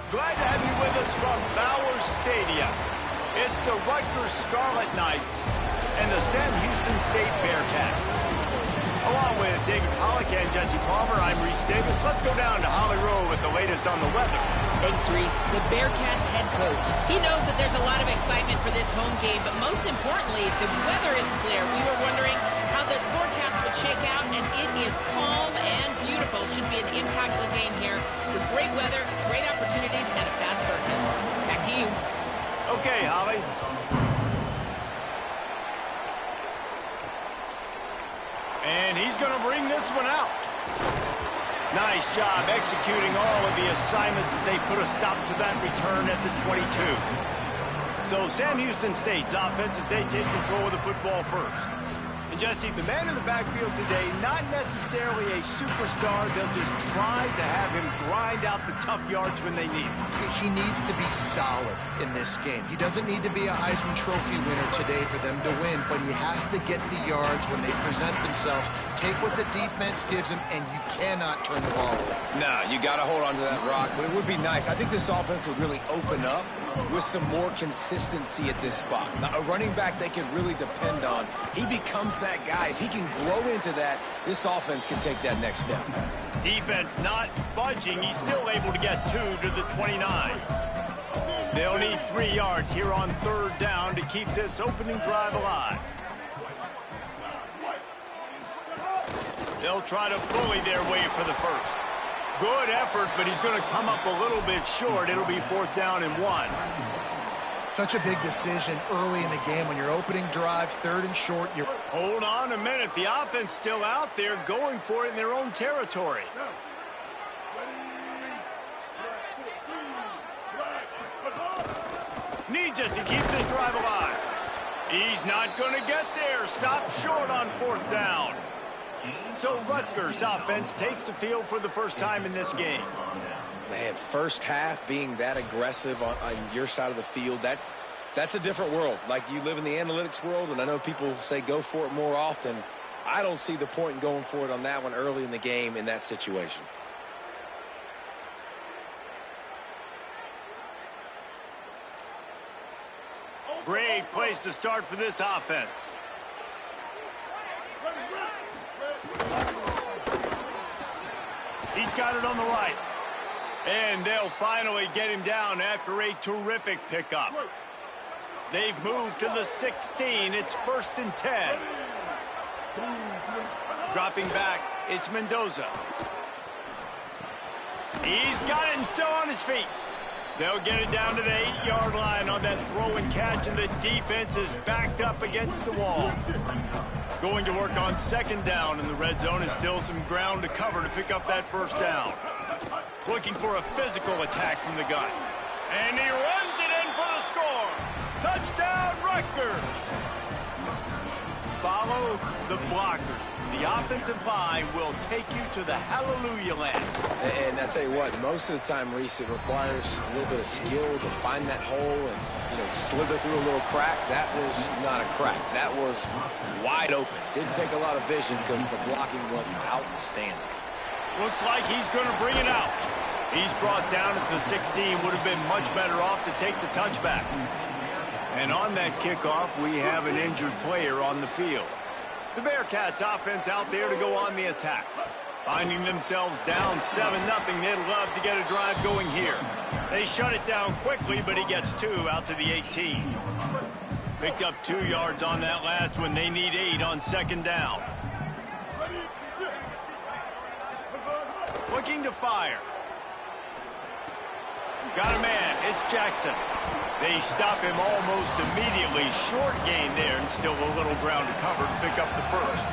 Glad to have you with us from Bowers Stadium. It's the Rutgers Scarlet Knights and the Sam Houston State Bearcats. Along with David Pollack and Jesse Palmer, I'm Reese Davis. Let's go down to Holly Rowe with the latest on the weather. Thanks, Reese. The Bearcats head coach. He knows that there's a lot of excitement for this home game, but most importantly, the weather is clear. We were wondering how the forecast would shake out, and it is calm and beautiful. Should be an impactful game here with great weather, great opportunities, and a fast surface. Back to you. Okay, Holly. And he's going to bring this one out. Nice job executing all of the assignments as they put a stop to that return at the 22. So Sam Houston State's offense as they take control of the football first. And Jesse, the man in the backfield today, not necessarily a superstar. They'll just try to have him grind out the tough yards when they need him. He needs to be solid in this game. He doesn't need to be a Heisman Trophy winner today for them to win, but he has to get the yards when they present themselves. Take what the defense gives him, and you cannot turn the ball over. No, you got to hold on to that rock, but it would be nice. I think this offense would really open up with some more consistency at this spot. Now, a running back they can really depend on. He becomes that guy. If he can grow into that, this offense can take that next step. Defense not budging. He's still able to get 2 to the 29. They'll need 3 yards here on 3rd down to keep this opening drive alive. They'll try to bully their way for the first. Good effort, but he's going to come up a little bit short. It'll be 4th down and 1. Such a big decision early in the game. When you're opening drive, 3rd and short, you're... Hold on a minute. The offense still out there going for it in their own territory. Needs it to keep this drive alive. He's not going to get there. Stop short on 4th down. So Rutgers offense takes the field for the first time in this game. Man, first half being that aggressive on your side of the field, that's a different world. Like, you live in the analytics world, and I know people say go for it more often. I don't see the point in going for it on that one early in the game in that situation. Great place to start for this offense. He's got it on the right. And they'll finally get him down after a terrific pickup. They've moved to the 16. It's 1st and 10. Dropping back, it's Mendoza. He's got it and still on his feet. They'll get it down to the 8-yard line on that throw and catch, and the defense is backed up against the wall. Going to work on 2nd down in the red zone, and still some ground to cover to pick up that 1st down. Looking for a physical attack from the gun. And he runs it in for the score. Touchdown, Rutgers. Follow the blockers. The offensive line will take you to the hallelujah land. And I tell you what, most of the time, Reese, it requires a little bit of skill to find that hole and, slither through a little crack. That was not a crack. That was wide open. Didn't take a lot of vision because the blocking was outstanding. Looks like he's going to bring it out. He's brought down at the 16. Would have been much better off to take the touchback. And on that kickoff, we have an injured player on the field. The Bearcats offense out there to go on the attack. Finding themselves down 7-0, they'd love to get a drive going here. They shut it down quickly, but he gets 2 out to the 18. Picked up 2 yards on that last one. They need 8 on 2nd down. Looking to fire. Got a man. It's Jackson. They stop him almost immediately. Short gain there, and still a little ground to cover to pick up the 1st.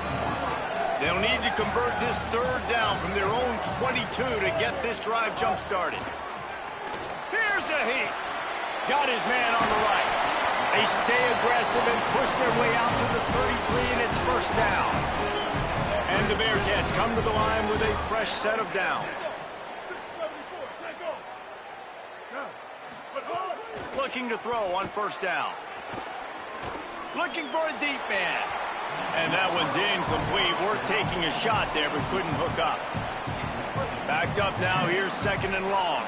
They'll need to convert this 3rd down from their own 22 to get this drive jump-started. Here's a heat. Got his man on the right. They stay aggressive and push their way out to the 33, and it's 1st down. And the Bearcats come to the line with a fresh set of downs. Looking to throw on 1st down. Looking for a deep man. And that one's incomplete. We're taking a shot there, but couldn't hook up. Backed up now. Here's 2nd and long.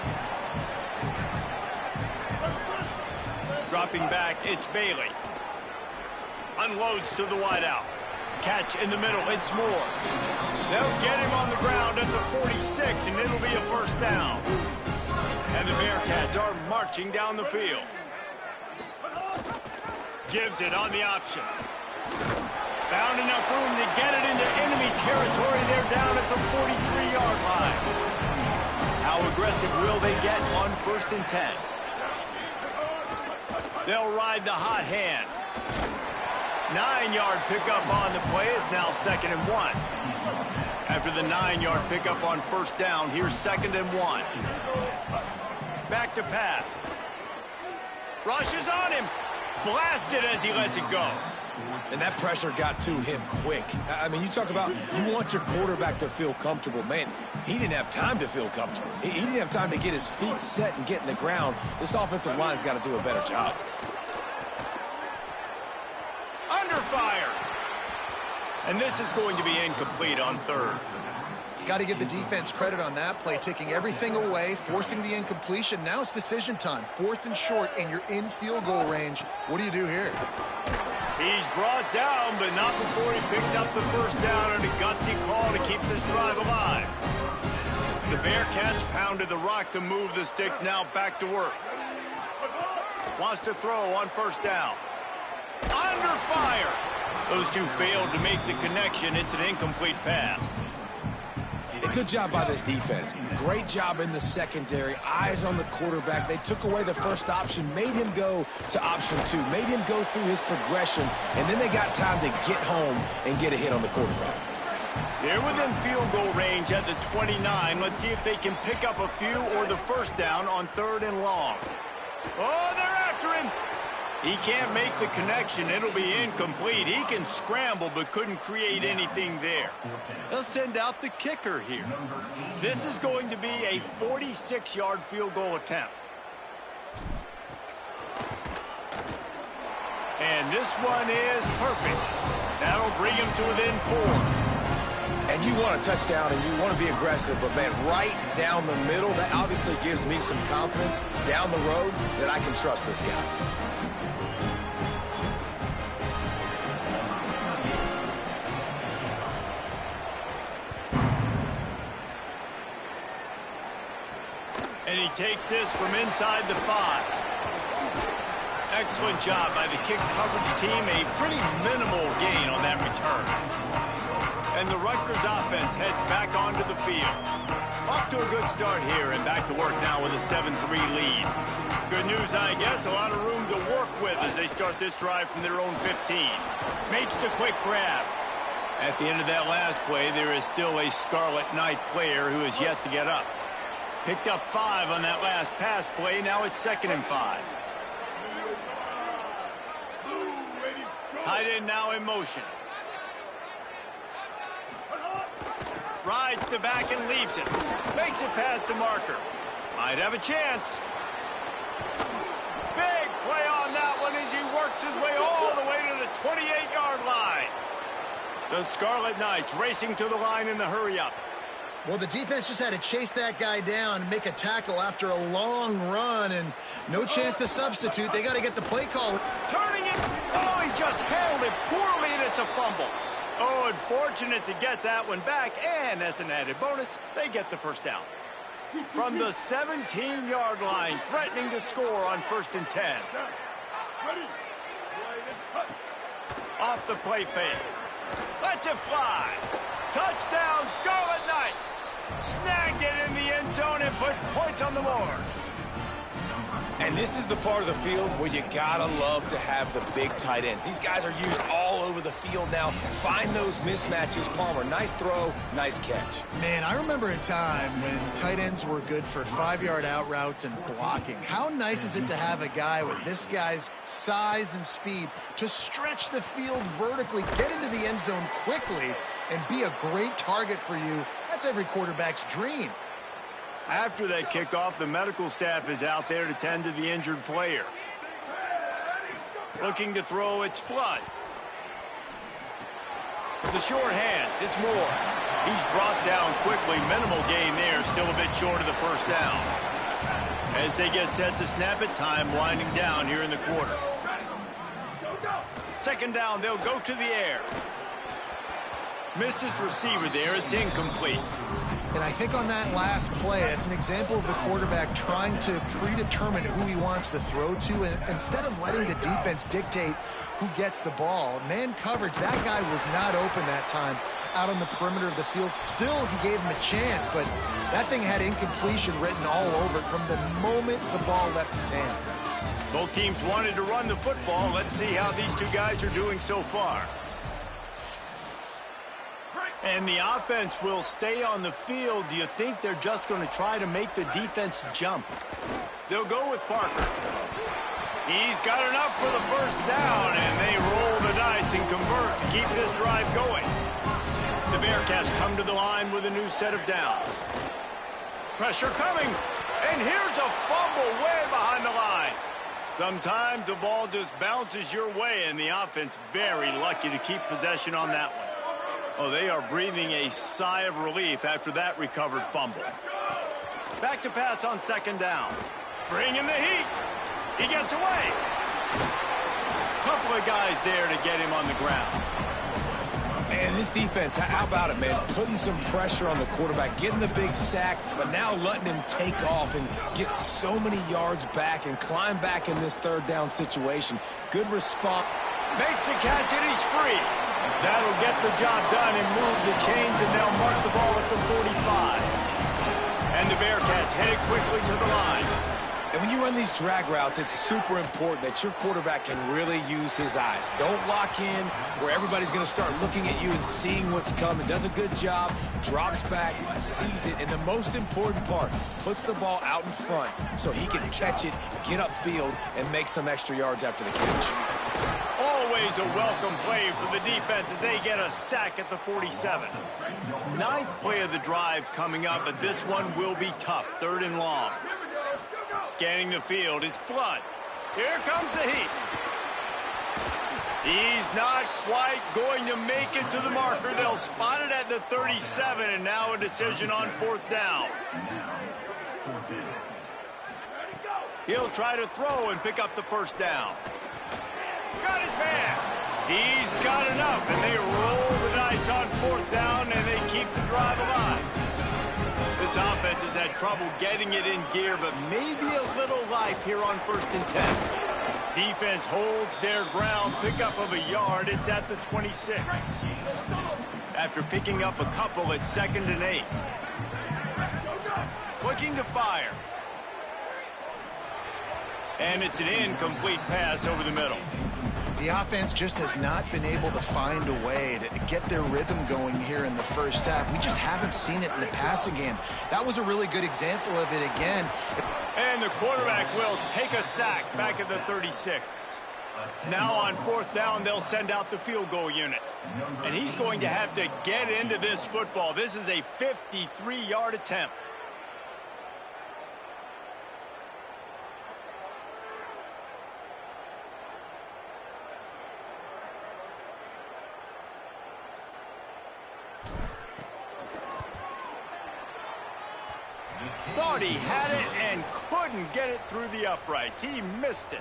Dropping back, it's Bailey. Unloads to the wideout. Catch in the middle, it's Moore. They'll get him on the ground at the 46, and it'll be a first down. And the Bearcats are marching down the field. Gives it on the option. Found enough room to get it into enemy territory. They're down at the 43-yard line. How aggressive will they get on 1st and 10? They'll ride the hot hand. 9-yard pickup on the play. It's now 2nd and 1. After the 9-yard pickup on 1st down, here's 2nd and 1. Back to pass. Rushes on him. Blasted as he lets it go. And that pressure got to him quick. I mean, you talk about you want your quarterback to feel comfortable. Man, he didn't have time to feel comfortable. He didn't have time to get his feet set and get in the ground. This offensive line's got to do a better job. Under fire. And this is going to be incomplete on 3rd. Got to give the defense credit on that play, taking everything away, forcing the incompletion. Now it's decision time. 4th and short, and you're in field goal range. What do you do here? He's brought down, but not before he picks up the first down and a gutsy call to keep this drive alive. The Bearcats pounded the rock to move the sticks, now back to work. Wants to throw on 1st down. Under fire. Those two failed to make the connection. It's an incomplete pass. A good job by this defense. Great job in the secondary. Eyes on the quarterback. They took away the first option, made him go to option 2, made him go through his progression, and then they got time to get home and get a hit on the quarterback. They're within field goal range at the 29. Let's see if they can pick up a few or the first down on 3rd and long. Oh, they're after him. He can't make the connection. It'll be incomplete. He can scramble but couldn't create anything there. They'll send out the kicker here. This is going to be a 46-yard field goal attempt. And this one is perfect. That'll bring him to within 4. And you want a touchdown and you want to be aggressive, but, man, right down the middle, that obviously gives me some confidence down the road that I can trust this guy. And he takes this from inside the 5. Excellent job by the kick coverage team. A pretty minimal gain on that return. And the Rutgers offense heads back onto the field. Off to a good start here and back to work now with a 7-3 lead. Good news, I guess, a lot of room to work with as they start this drive from their own 15. Makes the quick grab. At the end of that last play, there is still a Scarlet Knight player who is yet to get up. Picked up 5 on that last pass play. Now it's 2nd and 5. Tight end now in motion. Rides the back and leaves it. Makes it past the marker. Might have a chance. Big play on that one as he works his way all the way to the 28-yard line. The Scarlet Knights racing to the line in the hurry-up. Well, the defense just had to chase that guy down and make a tackle after a long run, and no chance to substitute. They got to get the play call. Turning it. Oh, he just handled it poorly, and it's a fumble. Oh, unfortunate to get that one back, and as an added bonus, they get the first down. From the 17-yard line, threatening to score on 1st and 10. Off the play fake. Lets it fly. Touchdown, Scarlet Knights. Snagged it in the end zone and put points on the board. And this is the part of the field where you gotta love to have the big tight ends. These guys are used all over the field now. Find those mismatches. Palmer, nice throw, nice catch. Man, I remember a time when tight ends were good for 5-yard out routes and blocking. How nice is it to have a guy with this guy's size and speed to stretch the field vertically, get into the end zone quickly, and be a great target for you? That's every quarterback's dream. After that kickoff, the medical staff is out there to tend to the injured player. Looking to throw, it's Flood. The short hands, it's Moore. He's brought down quickly. Minimal gain there, still a bit short of the first down. As they get set to snap it, time winding down here in the quarter. Second down, they'll go to the air. Missed his receiver there. It's incomplete. And I think on that last play, it's an example of the quarterback trying to predetermine who he wants to throw to, and instead of letting the defense dictate who gets the ball. Man coverage, that guy was not open that time out on the perimeter of the field. Still, he gave him a chance, but that thing had incompletion written all over it from the moment the ball left his hand. Both teams wanted to run the football. Let's see how these two guys are doing so far. And the offense will stay on the field. Do you think they're just going to try to make the defense jump? They'll go with Parker. He's got enough for the first down, and they roll the dice and convert to keep this drive going. The Bearcats come to the line with a new set of downs. Pressure coming, and here's a fumble way behind the line. Sometimes the ball just bounces your way, and the offense very lucky to keep possession on that one. Oh, they are breathing a sigh of relief after that recovered fumble. Back to pass on second down. Bring in the heat. He gets away. Couple of guys there to get him on the ground. Man, this defense, how about it, man? Putting some pressure on the quarterback, getting the big sack, but now letting him take off and get so many yards back and climb back in this third down situation. Good response. Makes the catch, and he's free. That'll get the job done and move the chains, and they'll mark the ball at the 45. And the Bearcats headed quickly to the line. And when you run these drag routes, it's super important that your quarterback can really use his eyes. Don't lock in where everybody's going to start looking at you and seeing what's coming. Does a good job, drops back, sees it, and the most important part, puts the ball out in front so he can catch it, get upfield, and make some extra yards after the catch. Always a welcome play for the defense as they get a sack at the 47. Ninth play of the drive coming up, but this one will be tough. Third and long. Scanning the field, it's Flood. Here comes the heat. He's not quite going to make it to the marker. They'll spot it at the 37, and now a decision on fourth down. He'll try to throw and pick up the first down. Got his man. He's got enough, and they roll the dice on fourth down, and they keep the drive alive. This offense has had trouble getting it in gear, but maybe a little life here on 1st and 10. Defense holds their ground, pickup of a yard. It's at the 26. After picking up a couple, it's 2nd and 8. Looking to fire. And it's an incomplete pass over the middle. The offense just has not been able to find a way to get their rhythm going here in the first half. We just haven't seen it in the passing game. That was a really good example of it again. And the quarterback will take a sack back at the 36. Now on fourth down, they'll send out the field goal unit. And he's going to have to get into this football. This is a 53-yard attempt. Thought he had it and couldn't get it through the uprights. He missed it.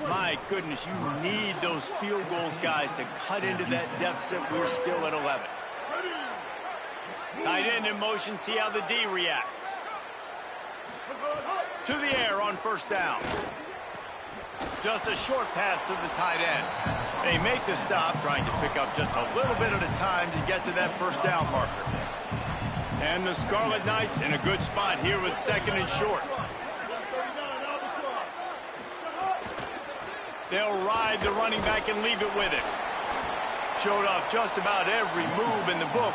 My goodness, you need those field goals, guys, to cut into that deficit. We're still at 11. Tight end in motion. See how the D reacts. To the air on first down. Just a short pass to the tight end. They make the stop, trying to pick up just a little bit at a time to get to that first down marker. And the Scarlet Knights in a good spot here with 2nd and short. They'll ride the running back and leave it with him. Showed off just about every move in the book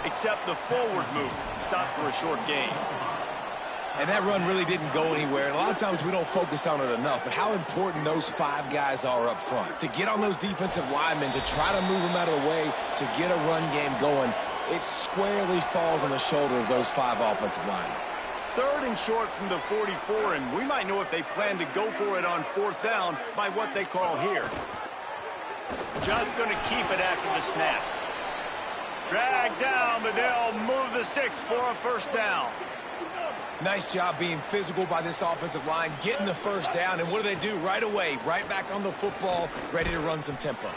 except the forward move. Stopped for a short gain. And that run really didn't go anywhere. And a lot of times we don't focus on it enough, but how important those 5 guys are up front. To get on those defensive linemen, to try to move them out of the way, to get a run game going, it squarely falls on the shoulder of those 5 offensive linemen. 3rd and short from the 44, and we might know if they plan to go for it on fourth down by what they call here. Just going to keep it after the snap. Drag down, but they'll move the sticks for a first down. Nice job being physical by this offensive line, getting the first down, and what do? Right away, right back on the football, ready to run some tempo.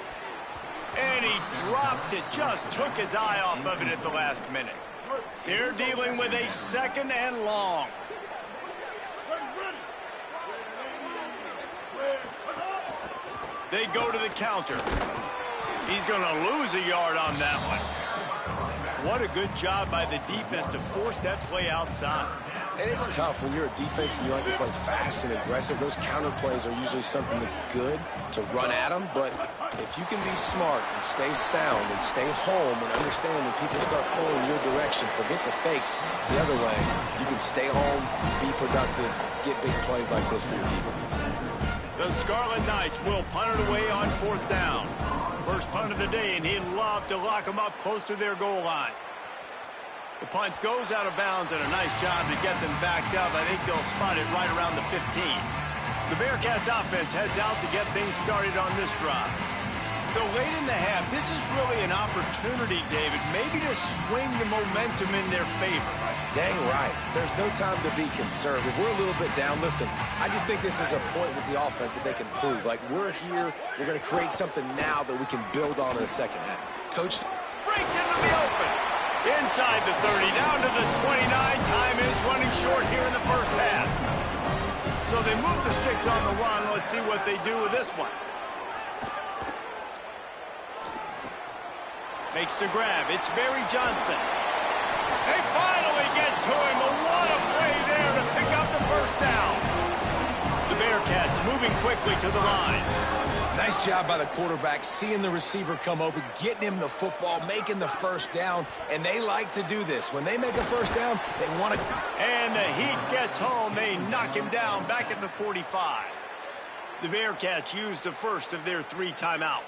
And he drops it, just took his eye off of it at the last minute. They're dealing with a 2nd and long. They go to the counter. He's going to lose a yard on that one. What a good job by the defense to force that play outside. And it's tough when you're a defense and you like to play fast and aggressive. Those counter plays are usually something that's good to run at them. But if you can be smart and stay sound and stay home and understand when people start pulling your direction, forget the fakes the other way, you can stay home, be productive, get big plays like this for your defense. The Scarlet Knights will punt it away on 4th down. First punt of the day, and he'd love to lock them up close to their goal line. The punt goes out of bounds, and a nice job to get them backed up. I think they'll spot it right around the 15. The Bearcats offense heads out to get things started on this drive. So late in the half, this is really an opportunity, David, maybe to swing the momentum in their favor. Dang right. There's no time to be concerned. If we're a little bit down, listen, I just think this is a point with the offense that they can prove. Like, we're here, we're going to create something now that we can build on in the second half. Coach breaks into the open. Inside the 30, down to the 29. Time is running short here in the first half. So they move the sticks on the run. Let's see what they do with this one. Makes the grab. It's Barry Johnson. They finally get to him. What a play there to pick up the first down. The Bearcats moving quickly to the line. Nice job by the quarterback, seeing the receiver come open, getting him the football, making the first down, and they like to do this. When they make a first down, they want to... And the Heat gets home. They knock him down back at the 45. The Bearcats use the first of their 3 timeouts.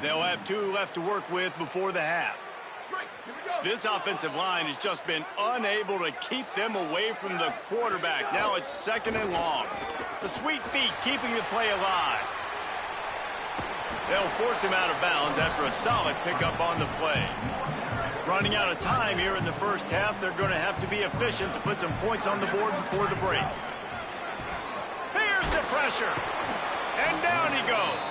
They'll have 2 left to work with before the half. This offensive line has just been unable to keep them away from the quarterback. Now it's 2nd and long. The sweet feet keeping the play alive. They'll force him out of bounds after a solid pickup on the play. Running out of time here in the first half, they're going to have to be efficient to put some points on the board before the break. Here's the pressure. And down he goes.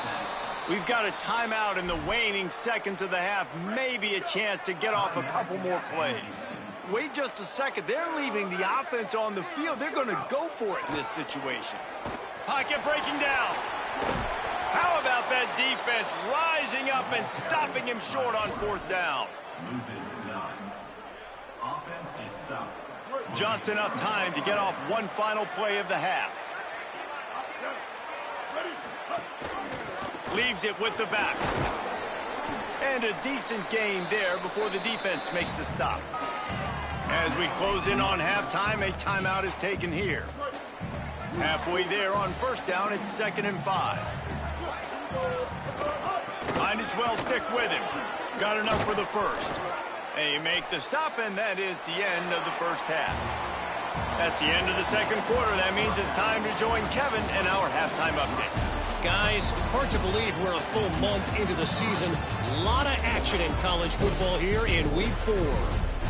We've got a timeout in the waning seconds of the half. Maybe a chance to get off a couple more plays. Wait just a second. They're leaving the offense on the field. They're going to go for it in this situation. Pocket breaking down. How about that defense rising up and stopping him short on 4th down? Offense is stopped. Just enough time to get off one final play of the half. Leaves it with the back. And a decent gain there before the defense makes the stop. As we close in on halftime, a timeout is taken here. Halfway there on first down, it's 2nd and 5. Might as well stick with him. Got enough for the first. They make the stop, and that is the end of the first half. That's the end of the second quarter. That means it's time to join Kevin in our halftime update. Guys, hard to believe we're a full month into the season. A lot of action in college football here in Week 4.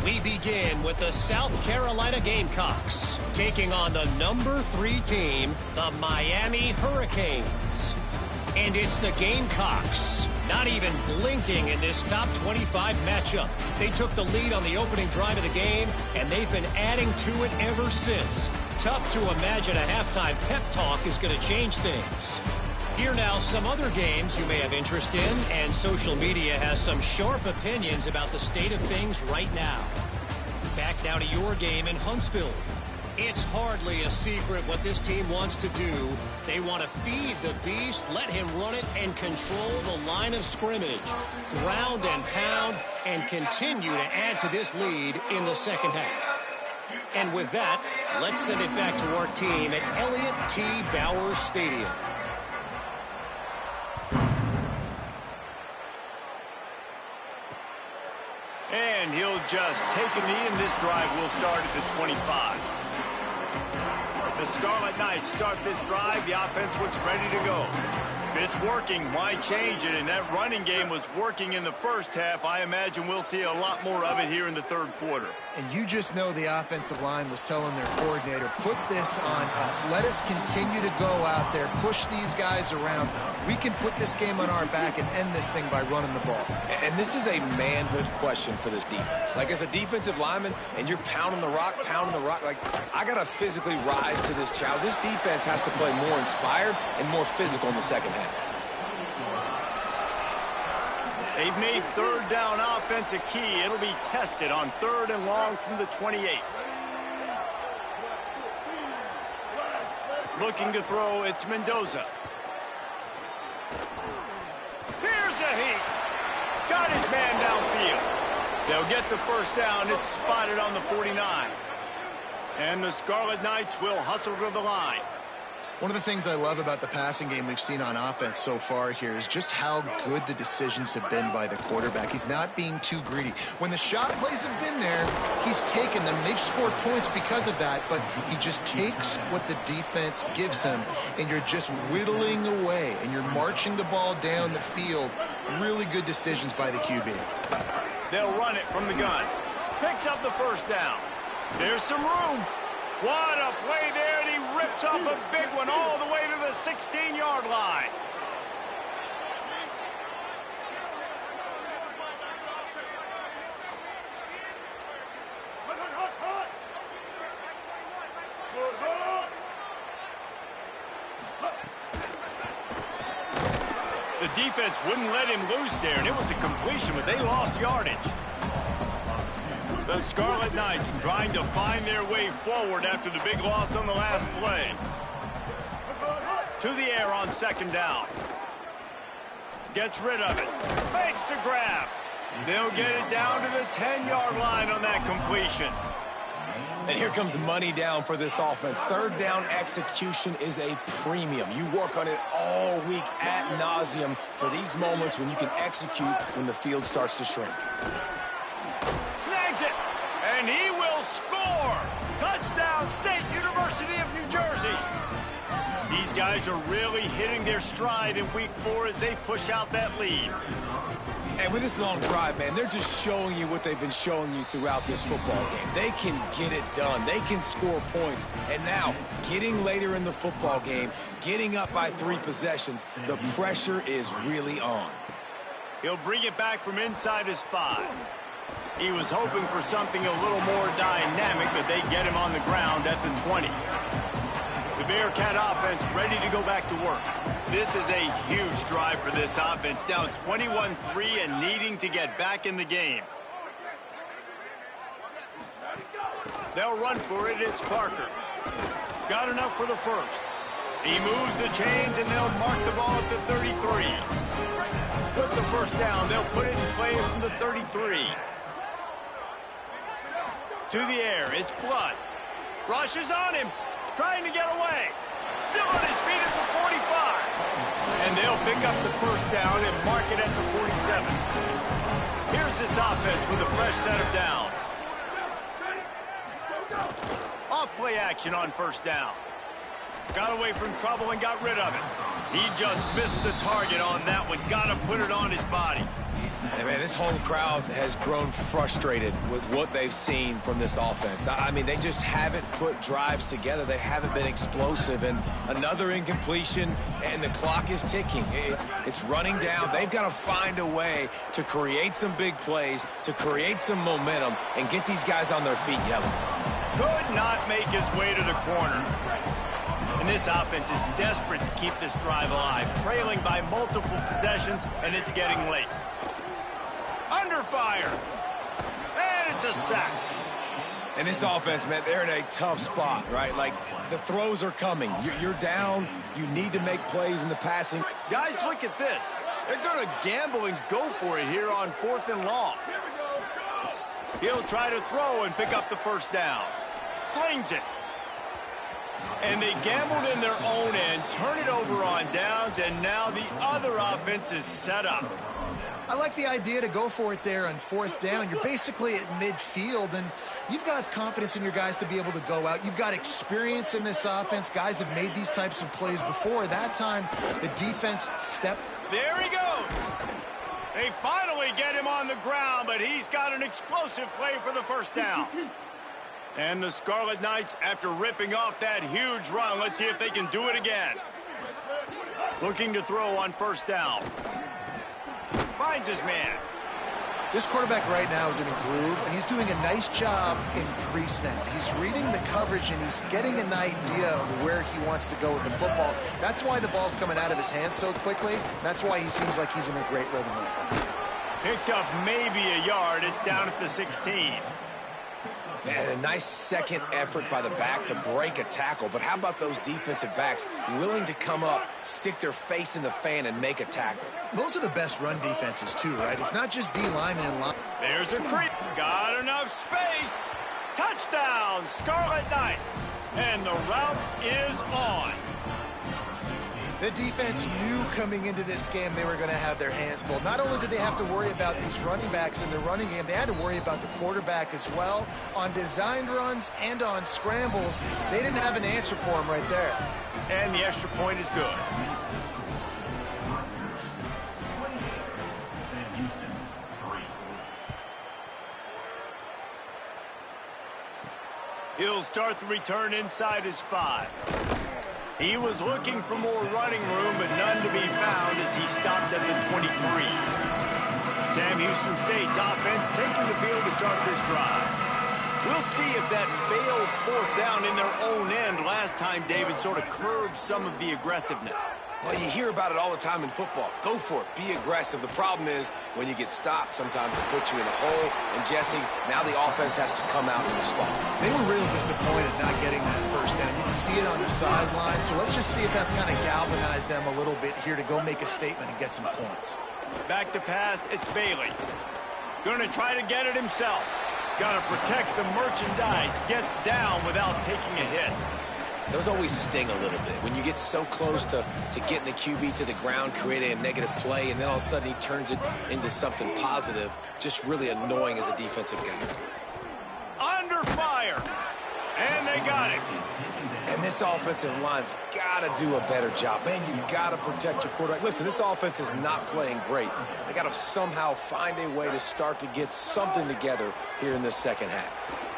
We begin with the South Carolina Gamecocks taking on the number 3 team, the Miami Hurricanes. And it's the Gamecocks not even blinking in this top 25 matchup. They took the lead on the opening drive of the game, and they've been adding to it ever since. Tough to imagine a halftime pep talk is going to change things. Here now, some other games you may have interest in, and social media has some sharp opinions about the state of things right now. Back now to your game in Huntsville. It's hardly a secret what this team wants to do. They want to feed the beast, let him run it, and control the line of scrimmage. Ground and pound, and continue to add to this lead in the second half. And with that, let's send it back to our team at Elliott T. Bowers Stadium. And he'll just take a knee, and this drive will start at the 25. The Scarlet Knights start this drive. The offense looks ready to go. If it's working, why change it? And that running game was working in the first half. I imagine we'll see a lot more of it here in the third quarter. And you just know the offensive line was telling their coordinator, put this on us. Let us continue to go out there, push these guys around. We can put this game on our back and end this thing by running the ball. And this is a manhood question for this defense. Like, as a defensive lineman, and you're pounding the rock, like, I got to physically rise to this challenge. This defense has to play more inspired and more physical in the second half. They've made third down offense a key. It'll be tested on 3rd and long from the 28. Looking to throw, it's Mendoza. Here's a heat. Got his man downfield. They'll get the first down. It's spotted on the 49. And the Scarlet Knights will hustle to the line. One of the things I love about the passing game we've seen on offense so far here is just how good the decisions have been by the quarterback. He's not being too greedy. When the shot plays have been there, he's taken them. They've scored points because of that, but he just takes what the defense gives him, and you're just whittling away, and you're marching the ball down the field. Really good decisions by the QB. They'll run it from the gun. Picks up the first down. There's some room. What a play there, and he rips off a big one all the way to the 16-yard line. The defense wouldn't let him loose there, and it was a completion, but they lost yardage. The Scarlet Knights trying to find their way forward after the big loss on the last play. To the air on 2nd down. Gets rid of it. Makes the grab. They'll get it down to the 10-yard line on that completion. And here comes money down for this offense. 3rd down execution is a premium. You work on it all week ad nauseum for these moments when you can execute when the field starts to shrink. Snags it, and he will score. Touchdown, State University of New Jersey. These guys are really hitting their stride in week 4 as they push out that lead. And with this long drive, man, they're just showing you what they've been showing you throughout this football game. They can get it done. They can score points. And now, getting later in the football game, getting up by 3 possessions, the pressure is really on. He'll bring it back from inside his 5. He was hoping for something a little more dynamic, but they get him on the ground at the 20. The Bearcat offense ready to go back to work. This is a huge drive for this offense, down 21-3 and needing to get back in the game. They'll run for it. It's Parker. Got enough for the first. He moves the chains, and they'll mark the ball at the 33. With the first down, they'll put it in play from the 33. To the air, it's Flood. Rushes on him, trying to get away. Still on his feet at the 45. And they'll pick up the first down and mark it at the 47. Here's this offense with a fresh set of downs. Off-play action on first down. Got away from trouble and got rid of it. He just missed the target on that one. Got to put it on his body. And man, this home crowd has grown frustrated with what they've seen from this offense. I mean, they just haven't put drives together. They haven't been explosive. And another incompletion, and the clock is ticking. It's running down. They've got to find a way to create some big plays, to create some momentum, and get these guys on their feet yelling. Could not make his way to the corner. And this offense is desperate to keep this drive alive, trailing by multiple possessions, and it's getting late. Under fire. And it's a sack. And this offense, man, they're in a tough spot, right? Like, the throws are coming. You're down. You need to make plays in the passing. Guys, look at this. They're going to gamble and go for it here on 4th and long. He'll try to throw and pick up the first down. Slings it. And they gambled in their own end, turn it over on downs, and now the other offense is set up. I like the idea to go for it there on 4th down. You're basically at midfield, and you've got confidence in your guys to be able to go out. You've got experience in this offense. Guys have made these types of plays before. That time, the defense stepped. There he goes. They finally get him on the ground, but he's got an explosive play for the first down. And the Scarlet Knights, after ripping off that huge run, let's see if they can do it again. Looking to throw on 1st down. Finds his man. This quarterback right now is in a groove, and he's doing a nice job in pre-snap. He's reading the coverage, and he's getting an idea of where he wants to go with the football. That's why the ball's coming out of his hands so quickly. That's why he seems like he's in a great rhythm right now. Picked up maybe a yard. It's down at the 16. Man, a nice second effort by the back to break a tackle. But how about those defensive backs willing to come up, stick their face in the fan, and make a tackle? Those are the best run defenses, too, right? It's not just D linemen and line. There's a creep. Got enough space. Touchdown, Scarlet Knights. And the route is on. The defense knew coming into this game they were going to have their hands full. Not only did they have to worry about these running backs in the running game, they had to worry about the quarterback as well. On designed runs and on scrambles, they didn't have an answer for him right there. And the extra point is good. He'll start the return inside his 5. He was looking for more running room, but none to be found as he stopped at the 23. Sam Houston State's offense taking the field to start this drive. We'll see if that failed 4th down in their own end last time, David, sort of curbed some of the aggressiveness. Well, you hear about it all the time in football. Go for it. Be aggressive. The problem is when you get stopped, sometimes they put you in a hole. And, Jesse, now the offense has to come out and respond. They were real disappointed not getting that 1st down. You can see it on the sideline. So let's just see if that's kind of galvanized them a little bit here to go make a statement and get some points. Back to pass. It's Bailey. Going to try to get it himself. Got to protect the merchandise. Gets down without taking a hit. Those always sting a little bit. When you get so close to getting the QB to the ground, creating a negative play, and then all of a sudden he turns it into something positive, just really annoying as a defensive guy. Under fire. And they got it. And this offensive line's got to do a better job. Man, you got to protect your quarterback. Listen, this offense is not playing great. They got to somehow find a way to start to get something together here in this second half.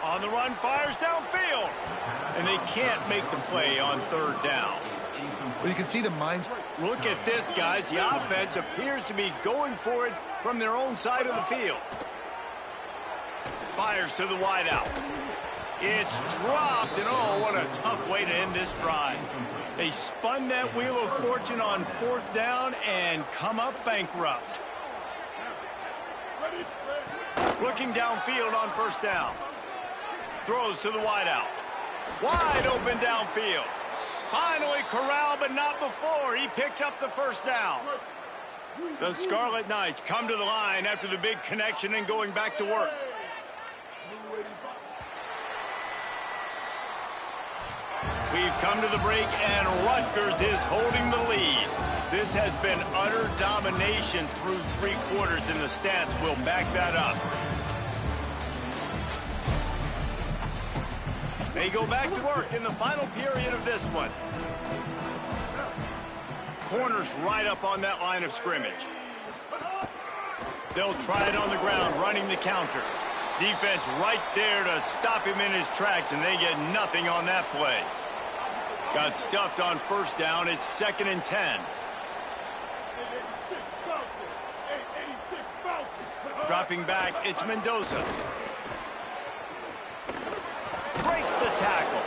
On the run, fires downfield. And they can't make the play on 3rd down. Well, you can see the minds. Look at this, guys. The offense appears to be going for it from their own side of the field. Fires to the wideout. It's dropped, and oh, what a tough way to end this drive. They spun that wheel of fortune on 4th down and come up bankrupt. Looking downfield on 1st down. Throws to the wideout. Wide open downfield. Finally corralled, but not before. He picks up the 1st down. The Scarlet Knights come to the line after the big connection and going back to work. We've come to the break, and Rutgers is holding the lead. This has been utter domination through 3 quarters, and the stats will back that up. They go back to work in the final period of this one. Corners right up on that line of scrimmage. They'll try it on the ground, running the counter. Defense right there to stop him in his tracks, and they get nothing on that play. Got stuffed on 1st down. It's 2nd and 10. Dropping back, it's Mendoza. Breaks the tackle.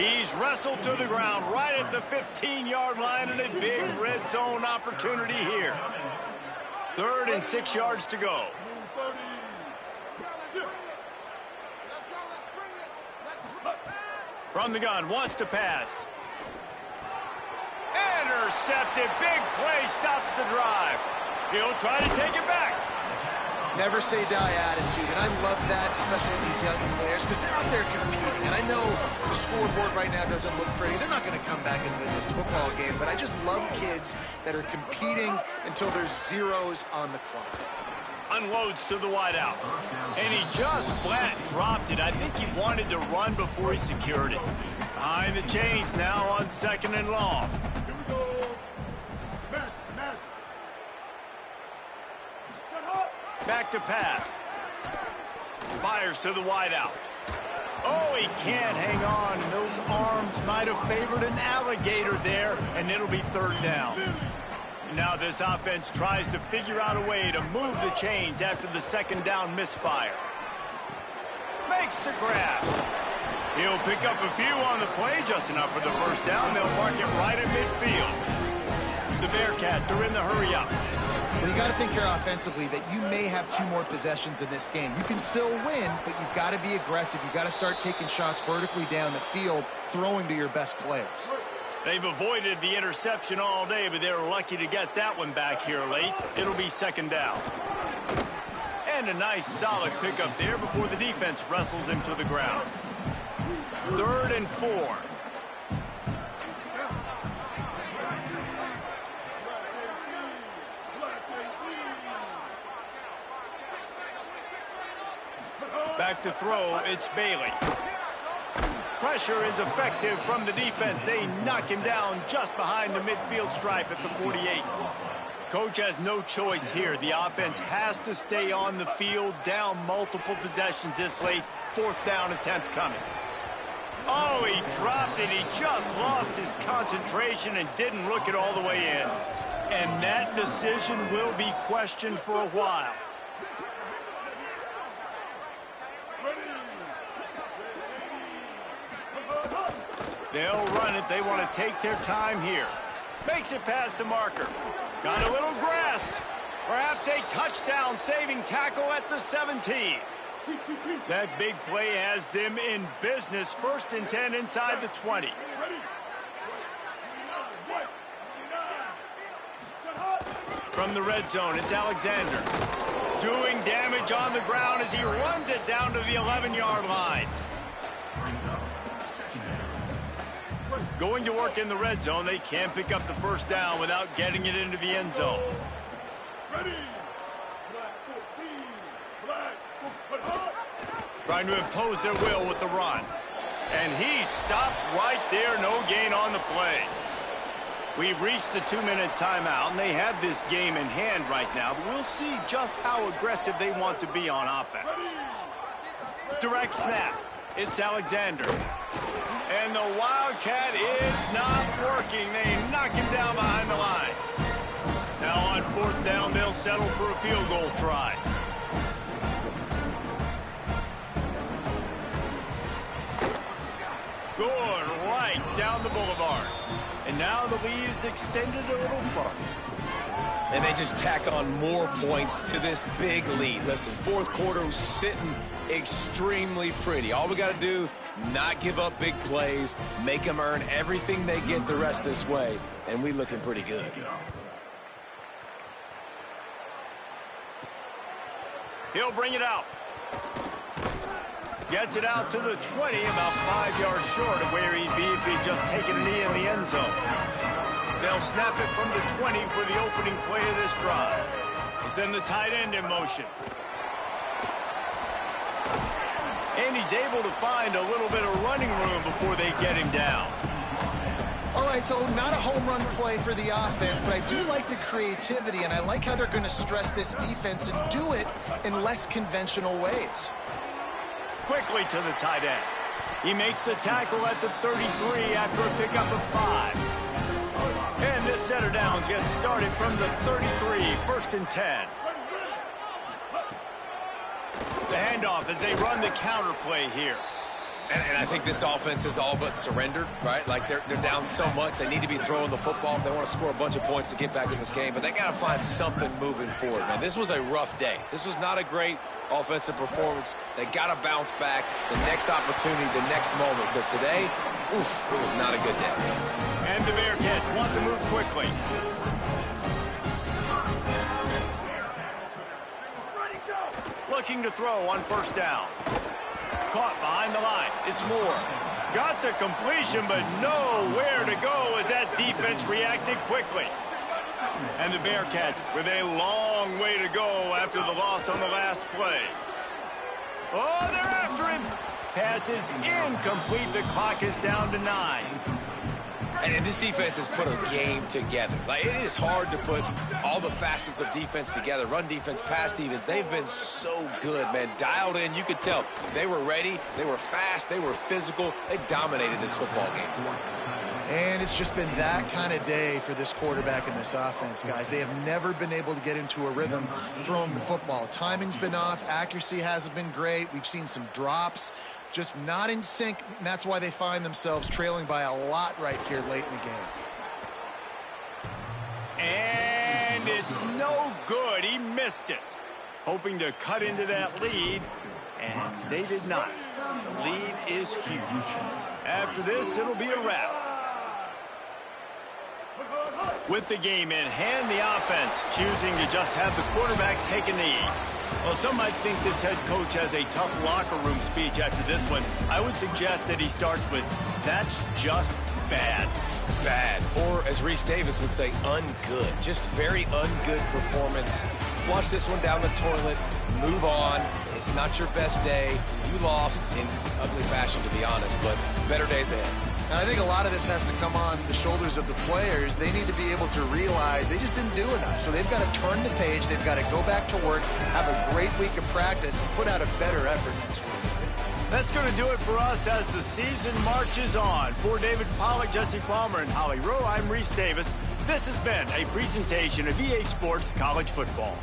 He's wrestled to the ground right at the 15-yard line, and a big red zone opportunity here. 3rd and 6 yards to go. From the gun, wants to pass. Intercepted. Big play stops the drive. He'll try to take it back. never say die attitude, and I love that, especially these young players, because they're out there competing. And I know the scoreboard right now doesn't look pretty. They're not going to come back and win this football game, but I just love kids that are competing until there's zeros on the clock. Unloads to the wideout, and he just flat dropped it. I think he wanted to run before he secured it. Behind the chains now on 2nd and long. Back to pass. Fires to the wideout. Oh, he can't hang on. Those arms might have favored an alligator there, and it'll be 3rd down. Now this offense tries to figure out a way to move the chains after the 2nd down misfire. Makes the grab. He'll pick up a few on the play, just enough for the 1st down. They'll mark it right at midfield. The Bearcats are in the hurry up. Well, you got to think here offensively that you may have 2 more possessions in this game. You can still win, but you've got to be aggressive. You've got to start taking shots vertically down the field, throwing to your best players. They've avoided the interception all day, but they're lucky to get that one back here late. It'll be 2nd down. And a nice solid pickup there before the defense wrestles him to the ground. 3rd and 4. Back to throw, it's Bailey. Pressure is effective from the defense. They knock him down just behind the midfield stripe at the 48. Coach has no choice here. The offense has to stay on the field, down multiple possessions this late. 4th down attempt coming. Oh, he dropped it. He just lost his concentration and didn't look it all the way in. And that decision will be questioned for a while. They'll run it. They want to take their time here. Makes it past the marker. Got a little grass. Perhaps a touchdown-saving tackle at the 17. That big play has them in business. 1st and 10 inside the 20. From the red zone, it's Alexander. Doing damage on the ground as he runs it down to the 11-yard line. Going to work in the red zone. They can't pick up the 1st down without getting it into the end zone. Trying to impose their will with the run. And he stopped right there. No gain on the play. We've reached the 2-minute timeout, and they have this game in hand right now. But we'll see just how aggressive they want to be on offense. Direct snap. It's Alexander. And the Wildcat is not working. They knock him down behind the line. Now on 4th down, they'll settle for a field goal try. Good, right down the boulevard. And now the lead is extended a little further. And they just tack on more points to this big lead. Listen, 4th quarter was sitting extremely pretty. All we got to do, not give up big plays, make them earn everything they get the rest this way, and we looking pretty good. He'll bring it out. Gets it out to the 20, about 5 yards short of where he'd be if he'd just taken a knee in the end zone. They'll snap it from the 20 for the opening play of this drive. He's send the tight end in motion. And he's able to find a little bit of running room before they get him down. All right, so not a home run play for the offense, but I do like the creativity, and I like how they're going to stress this defense and do it in less conventional ways. Quickly to the tight end. He makes the tackle at the 33 after a pickup of 5. And this setter downs gets started from the 33, 1st and 10. The handoff as they run the counter play here. And I think this offense is all but surrendered, right? Like they're down so much, they need to be throwing the football if they want to score a bunch of points to get back in this game. But they got to find something moving forward, man. This was a rough day. This was not a great offensive performance. They got to bounce back the next opportunity, the next moment. Because today, oof, it was not a good day. And the Bearcats want to move quickly. looking to throw on first down. Caught behind the line. It's Moore. Got the completion, but nowhere to go as that defense reacted quickly. And the Bearcats with a long way to go after the loss on the last play. Oh, they're after him. Pass is incomplete. The clock is down to 9. And this defense has put a game together. Like, it is hard to put all the facets of defense together. Run defense, pass defense. They've been so good, man. Dialed in. You could tell they were ready. They were fast. They were physical. They dominated this football game tonight. And it's just been that kind of day for this quarterback and this offense, guys. They have never been able to get into a rhythm throwing the football. Timing's been off. Accuracy hasn't been great. We've seen some drops. Just not in sync, and that's why they find themselves trailing by a lot right here late in the game. And it's no good. He missed it. Hoping to cut into that lead, and they did not. The lead is huge. After this, it'll be a wrap. With the game in hand, the offense choosing to just have the quarterback take a knee. Well, some might think this head coach has a tough locker room speech after this one. I would suggest that he starts with, "That's just bad." Bad. Or, as Reese Davis would say, ungood. Just very ungood performance. Flush this one down the toilet. Move on. It's not your best day. You lost in ugly fashion, to be honest, but better days ahead. And I think a lot of this has to come on the shoulders of the players. They need to be able to realize they just didn't do enough. So they've got to turn the page. They've got to go back to work, have a great week of practice, and put out a better effort next week. That's going to do it for us as the season marches on. For David Pollack, Jesse Palmer, and Holly Rowe, I'm Reese Davis. This has been a presentation of EA Sports College Football.